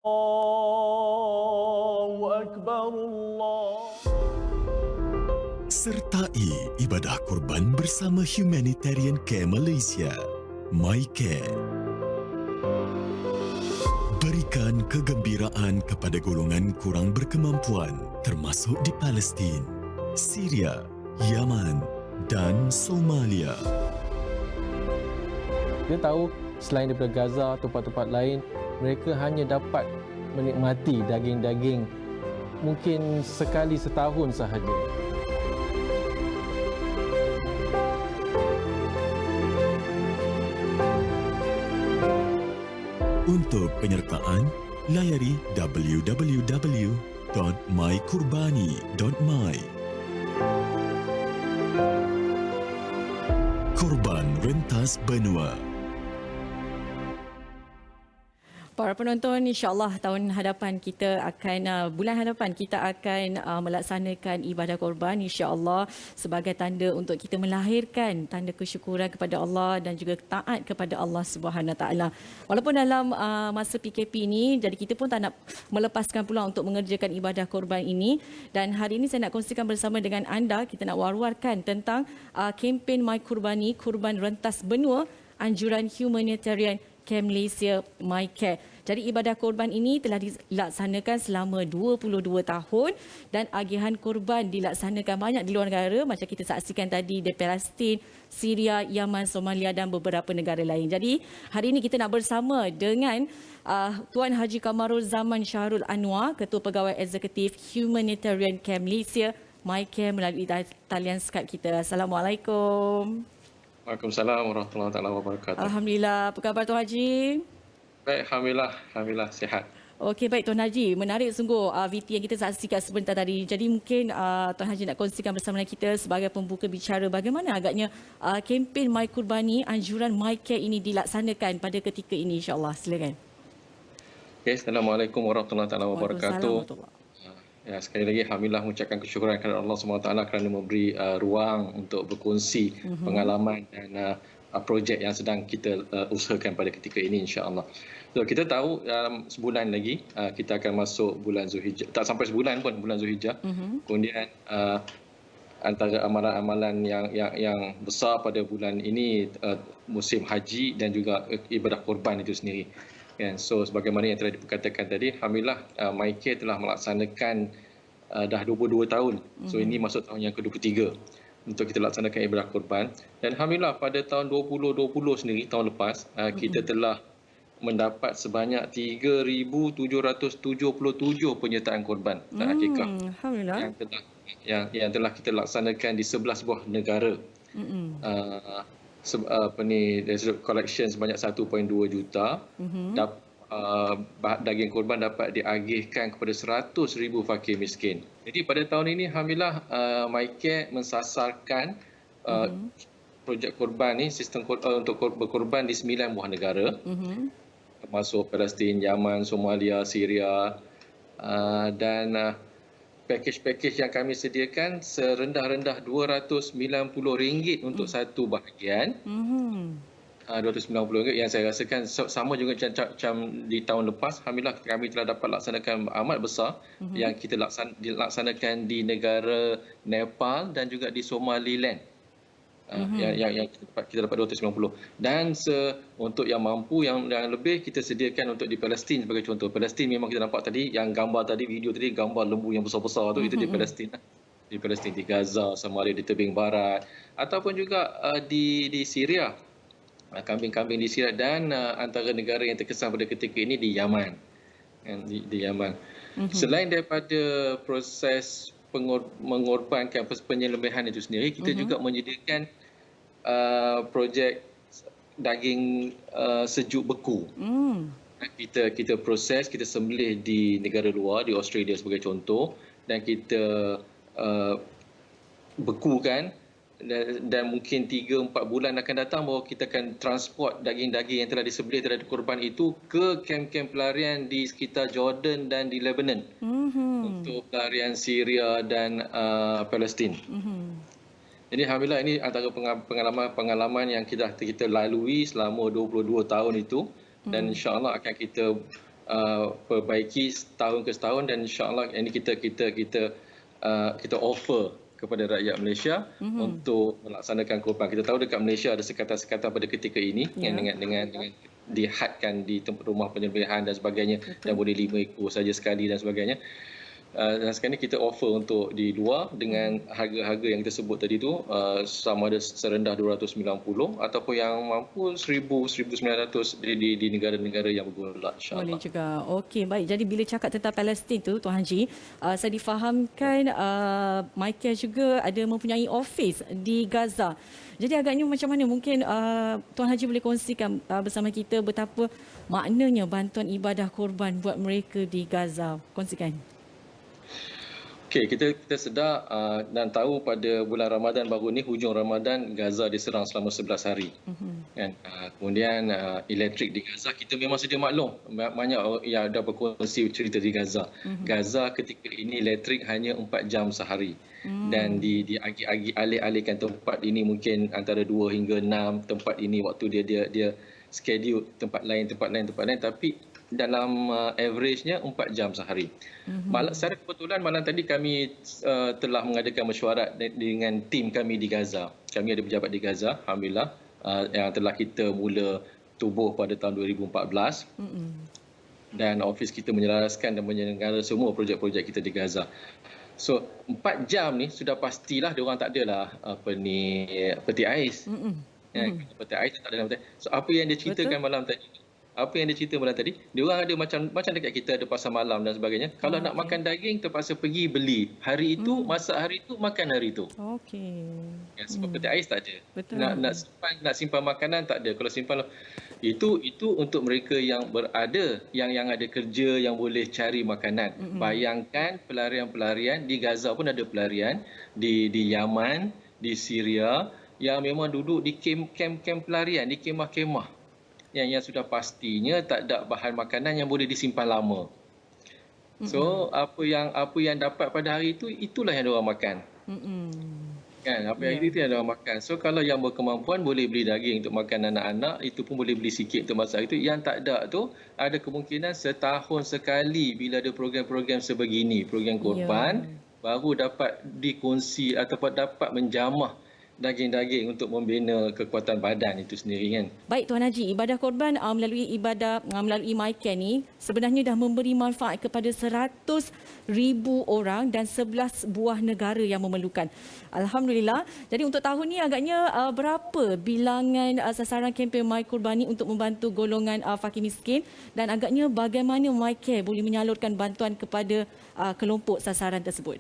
Allahu Akbar Allah. Sertai ibadah kurban bersama Humanitarian Care Malaysia, MyCare. Berikan kegembiraan kepada golongan kurang berkemampuan termasuk di Palestin, Syria, Yaman dan Somalia. Kita tahu selain daripada Gaza, tempat-tempat lain, mereka hanya dapat menikmati daging-daging mungkin sekali setahun sahaja. Untuk penyertaan, layari www.mykurbani.my. Korban Rentas Benua. Para penonton, insya-Allah tahun hadapan kita akan bulan hadapan kita akan melaksanakan ibadah korban, insya-Allah, sebagai tanda untuk kita melahirkan tanda kesyukuran kepada Allah dan juga taat kepada Allah Subhanahu taala. Walaupun dalam masa PKP ini, jadi kita pun tak nak melepaskan peluang untuk mengerjakan ibadah korban ini, dan hari ini saya nak kongsikan bersama dengan anda, kita nak war-warkan tentang kempen My Kurbani, Kurban Rentas Benua, anjuran Humanitarian Care Malaysia, MyCare. Jadi ibadah korban ini telah dilaksanakan selama 22 tahun dan agihan korban dilaksanakan banyak di luar negara macam kita saksikan tadi di Palestin, Syria, Yaman, Somalia dan beberapa negara lain. Jadi hari ini kita nak bersama dengan Tuan Haji Kamarul Zaman Syahrul Anwar, Ketua Pegawai Eksekutif Humanitarian Care Malaysia, MyCare, melalui talian Skype kita. Assalamualaikum. Waalaikumsalam warahmatullahi wabarakatuh. Alhamdulillah. Apa khabar Tuan Haji? Baik, alhamdulillah sihat. Okey, baik Tuan Haji. Menarik sungguh VT yang kita saksikan sebentar tadi. Jadi mungkin Tuan Haji nak kongsikan bersama dengan kita sebagai pembuka bicara bagaimana agaknya kempen My Kurbani, anjuran MyCare ini dilaksanakan pada ketika ini, insya-Allah. Silakan. Okay, Assalamualaikum warahmatullahi wabarakatuh. Waalaikumsalam. Ya, sekali lagi alhamdulillah mengucapkan kesyukuran kepada Allah SWT kerana memberi ruang untuk berkongsi pengalaman dan projek yang sedang kita usahakan pada ketika ini, insya-Allah. So, kita tahu dalam sebulan lagi kita akan masuk bulan Zulhijjah. Tak sampai sebulan pun bulan Zulhijjah. Kemudian antara amalan-amalan yang besar pada bulan ini musim haji dan juga ibadah korban itu sendiri. So sebagaimana yang telah diperkatakan tadi, alhamdulillah MyCare telah melaksanakan dah 22 tahun. So ini masuk tahun yang ke-23 untuk kita laksanakan ibadah korban. Dan alhamdulillah pada tahun 2020 sendiri, tahun lepas, kita telah mendapat sebanyak 3,777 penyertaan korban dan akikah Alhamdulillah. yang telah kita laksanakan di 11 buah negara. Collection sebanyak 1.2 juta. Daging korban dapat diagihkan kepada 100,000 fakir miskin. Jadi pada tahun ini alhamdulillah MyCare mensasarkan projek korban ni, sistem untuk berkorban di 9 buah negara, termasuk Palestin, Yaman, Somalia, Syria, dan pakej-pakej yang kami sediakan serendah-rendah RM290 untuk satu bahagian. RM290 yang saya rasakan sama juga macam di tahun lepas. Alhamdulillah kami telah dapat laksanakan amat besar yang kita dilaksanakan di negara Nepal dan juga di Somaliland. Yang kita dapat 290. Dan untuk yang mampu, yang lebih kita sediakan untuk di Palestin sebagai contoh. Palestin memang kita nampak tadi, yang gambar tadi, video tadi, gambar lembu yang besar-besar tu, itu di Palestin. Di Palestin, di Gaza, sama ada di tebing barat. Ataupun juga di Syria. Kambing-kambing di Syria dan antara negara yang terkesan pada ketika ini di Yaman. Di Yaman. Selain daripada proses mengorbankan penyembelihan itu sendiri, kita juga menyediakan projek daging sejuk beku. Kita proses, kita sembelih di negara luar, di Australia sebagai contoh, dan kita bekukan, dan mungkin 3-4 bulan akan datang bahawa kita akan transport daging-daging yang telah disembelih terhadap korban itu ke kem-kem pelarian di sekitar Jordan dan di Lebanon untuk pelarian Syria dan Palestin. Jadi alhamdulillah ini antara pengalaman yang kita lalui selama 22 tahun itu, dan insya-Allah akan kita perbaiki setahun ke setahun, dan insya-Allah ini kita offer kepada rakyat Malaysia untuk melaksanakan korban. Kita tahu dekat Malaysia ada sekatan-sekatan pada ketika ini dengan dihadkan di tempat rumah penyembelihan dan sebagainya. Betul. Dan boleh 5 ekor saja sekali dan sebagainya. Dan sekarang ni kita offer untuk di luar dengan harga-harga yang kita sebut tadi tu, sama ada serendah 290 ataupun yang mampu 1,000-1,900 di negara-negara yang bergolak, insya-Allah. Boleh juga. Okey, baik. Jadi bila cakap tentang Palestin tu Tuan Haji, saya difahamkan MyCare juga ada mempunyai office di Gaza. Jadi agaknya macam mana, mungkin Tuan Haji boleh kongsikan bersama kita betapa maknanya bantuan ibadah korban buat mereka di Gaza. Kongsikan. Okey, kita sedar dan tahu pada bulan Ramadan baru ni, hujung Ramadan, Gaza diserang selama 11 hari. Kan? Kemudian elektrik di Gaza, kita memang sedia maklum, banyak yang dah berkongsi cerita di Gaza. Gaza ketika ini elektrik hanya 4 jam sehari. Dan alih-alihkan tempat ini mungkin antara 2 hingga 6 tempat ini waktu dia schedule tempat lain, tapi dalam average-nya 4 jam sehari. Secara kebetulan malam tadi kami telah mengadakan mesyuarat dengan tim kami di Gaza. Kami ada pejabat di Gaza, alhamdulillah, yang telah kita mula tubuh pada tahun 2014. Dan ofis kita menyelaraskan dan menyelenggara semua projek-projek kita di Gaza. So 4 jam ni sudah pastilah diorang tak adalah peti ais. Peti ais tak ada dalam. So apa yang dia ceritakan malam tadi, dia orang ada macam dekat kita ada pasar malam dan sebagainya. Kalau nak makan daging terpaksa pergi beli. Hari itu, masak hari itu, makan hari itu. Okey. Ya, sebab peti ais tak ada. Betul. Nak simpan makanan tak ada. Kalau simpan itu untuk mereka yang berada, yang ada kerja, yang boleh cari makanan. Bayangkan pelarian-pelarian di Gaza pun ada pelarian, di Yaman, di Syria, yang memang duduk di kem-kem pelarian, di kemah-kemah. Yang sudah pastinya tak ada bahan makanan yang boleh disimpan lama. So apa yang dapat pada hari itu, itulah yang diorang makan. Kan, apa yang itu yang diorang makan. So kalau yang berkemampuan boleh beli daging untuk makan anak-anak, itu pun boleh beli sikit untuk masak itu. Yang tak ada tu, ada kemungkinan setahun sekali bila ada program-program sebegini, program korban, baru dapat dikongsi ataupun dapat menjamah daging-daging untuk membina kekuatan badan itu sendiri, kan. Baik Tuan Haji, ibadah korban melalui MyCare ni sebenarnya dah memberi manfaat kepada 100,000 orang dan 11 buah negara yang memerlukan. Alhamdulillah. Jadi untuk tahun ni agaknya berapa bilangan sasaran kempen My Korban ni untuk membantu golongan fakir miskin, dan agaknya bagaimana MyCare boleh menyalurkan bantuan kepada kelompok sasaran tersebut?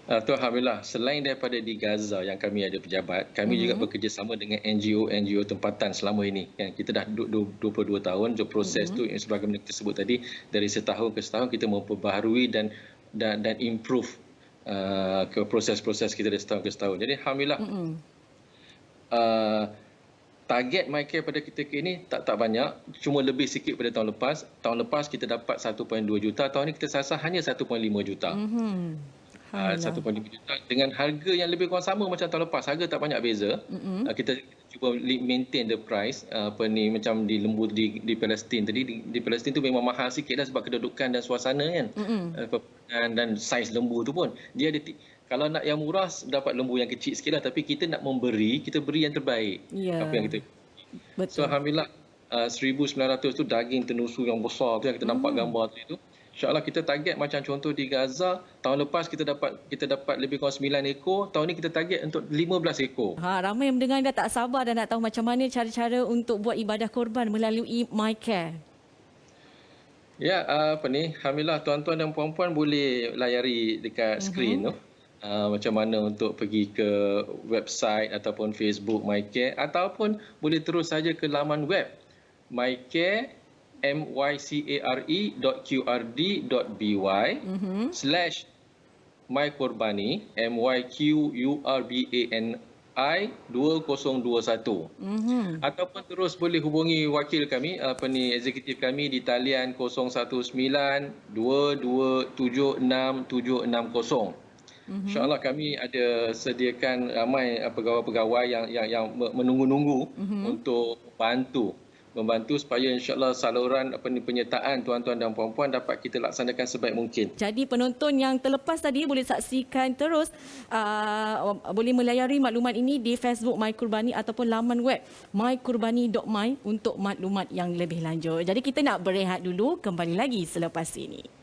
Alhamdulillah, selain daripada di Gaza yang kami ada pejabat, kami juga bekerjasama dengan NGO tempatan selama ini. Kita dah 22 tahun, proses tu sebagaimana kita sebut tadi, dari setahun ke setahun kita memperbaharui dan improve ke proses-proses kita dari setahun ke setahun. Jadi alhamdulillah, target MyCare pada ketika ini tak banyak, cuma lebih sikit pada tahun lepas. Tahun lepas kita dapat 1.2 juta, tahun ini kita sasar hanya 1.5 juta. 1.5 juta dengan harga yang lebih kurang sama macam tahun lepas. Harga tak banyak beza. Kita cuba maintain the price. Macam di lembu di Palestin tadi. Di Palestin tu memang mahal sikit lah sebab kedudukan dan suasana, kan. Dan saiz lembu tu pun dia ada. Kalau nak yang murah dapat lembu yang kecil sikit lah, tapi kita nak memberi, kita beri yang terbaik. Apa yang kita. Betul. So alhamdulillah 1,900 tu daging tenusu yang besar tu yang kita nampak gambar tu. InsyaAllah kita target macam contoh di Gaza, tahun lepas kita dapat lebih kurang 9 ekor, tahun ni kita target untuk 15 ekor. Ramai yang mendengar dah tak sabar dan nak tahu macam mana cara-cara untuk buat ibadah korban melalui MyCare. Ya, alhamdulillah tuan-tuan dan puan-puan boleh layari dekat skrin tu. Macam mana untuk pergi ke website ataupun Facebook MyCare, ataupun boleh terus saja ke laman web MyCare mycare.qrd.by /mykorbani MYQURBANI 2021. Ataupun terus boleh hubungi wakil kami, eksekutif kami di talian 019-2276-760. InsyaAllah kami ada sediakan ramai pegawai-pegawai yang menunggu-nunggu untuk membantu supaya insya-Allah saluran penyertaan tuan-tuan dan puan-puan dapat kita laksanakan sebaik mungkin. Jadi penonton yang terlepas tadi boleh saksikan terus, boleh melayari maklumat ini di Facebook My Kurbani ataupun laman web mykurbani.my untuk maklumat yang lebih lanjut. Jadi kita nak berehat dulu, kembali lagi selepas ini.